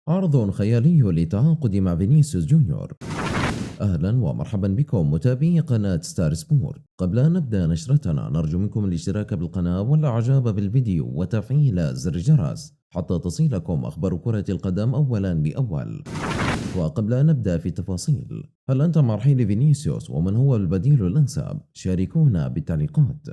عرض خيالي للتعاقد مع فينيسيوس جونيور. أهلا ومرحبا بكم متابعي قناة ستار سبور. قبل أن نبدأ نشرتنا نرجو منكم الاشتراك بالقناة والإعجاب بالفيديو وتفعيل زر الجرس حتى تصلكم أخبار كرة القدم أولا بأول. وقبل أن نبدأ في التفاصيل، هل أنت مع رحيل فينيسيوس ومن هو البديل الأنسب؟ شاركونا بالتعليقات.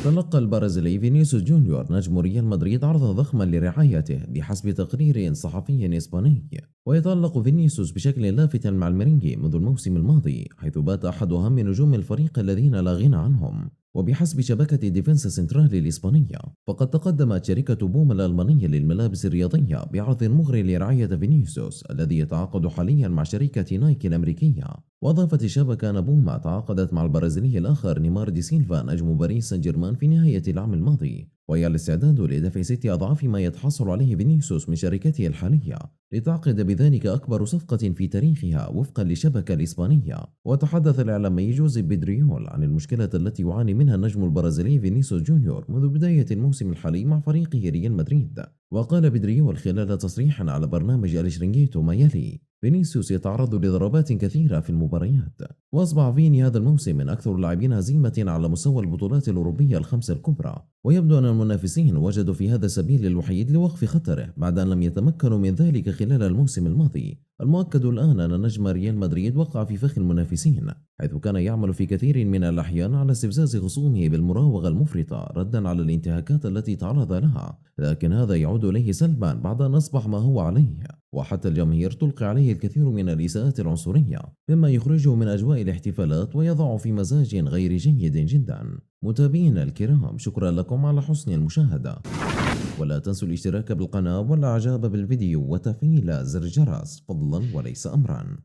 تلقى البرازيلي فينيسيوس جونيور نجم ريال مدريد عرضا ضخما لرعايته بحسب تقرير صحفي إسباني. ويتألق فينيسيوس بشكل لافت مع الميرينجي منذ الموسم الماضي، حيث بات أحد أهم نجوم الفريق الذين لا غنى عنهم. وبحسب شبكة ديفنسا سنترال الإسبانية، فقد تقدمت شركة بوم الألمانية للملابس الرياضية بعرض مغري لرعاية فينيسيوس الذي يتعاقد حاليا مع شركة نايكي الأمريكية. وأضافت الشبكة أن بوما تعاقدت مع البرازيلي الآخر نيمار دي سيلفا نجم باريس سان جيرمان في نهاية العام الماضي، وهي الاستعداد لدفع 6 أضعاف ما يتحصل عليه فينيسيوس من شركته الحالية، لتعقد بذلك أكبر صفقة في تاريخها وفقا للشبكة الإسبانية. وتحدث الإعلامي جوزيف بيدريول عن المشكلة التي يعاني منها النجم البرازيلي فينيسيوس جونيور منذ بداية الموسم الحالي مع فريقه ريال مدريد. وقال بيدريول خلال تصريح على برنامج الشرينجيتو ما يلي: فينيسيوس يتعرض لضربات كثيرة في المباريات، وأصبح فيني هذا الموسم من أكثر اللاعبين هزيمة على مستوى البطولات الأوروبية الخمس الكبرى. ويبدو أن المنافسين وجدوا في هذا السبيل الوحيد لوقف خطره بعد أن لم يتمكنوا من ذلك خلال الموسم الماضي. المؤكد الآن أن نجم ريال مدريد وقع في فخ المنافسين، حيث كان يعمل في كثير من الأحيان على استفزاز خصومه بالمراوغة المفرطة ردا على الانتهاكات التي تعرض لها، لكن هذا يعود إليه سلبا بعد أن أصبح ما هو عليه. وحتى الجماهير تلقي عليه الكثير من الإساءات العنصرية، مما يخرجه من أجواء الاحتفالات ويضع في مزاج غير جيد جدا. متابعينا الكرام، شكرا لكم على حسن المشاهدة، ولا تنسوا الاشتراك بالقناة والإعجاب بالفيديو وتفعيل زر الجرس فضلا وليس أمرا.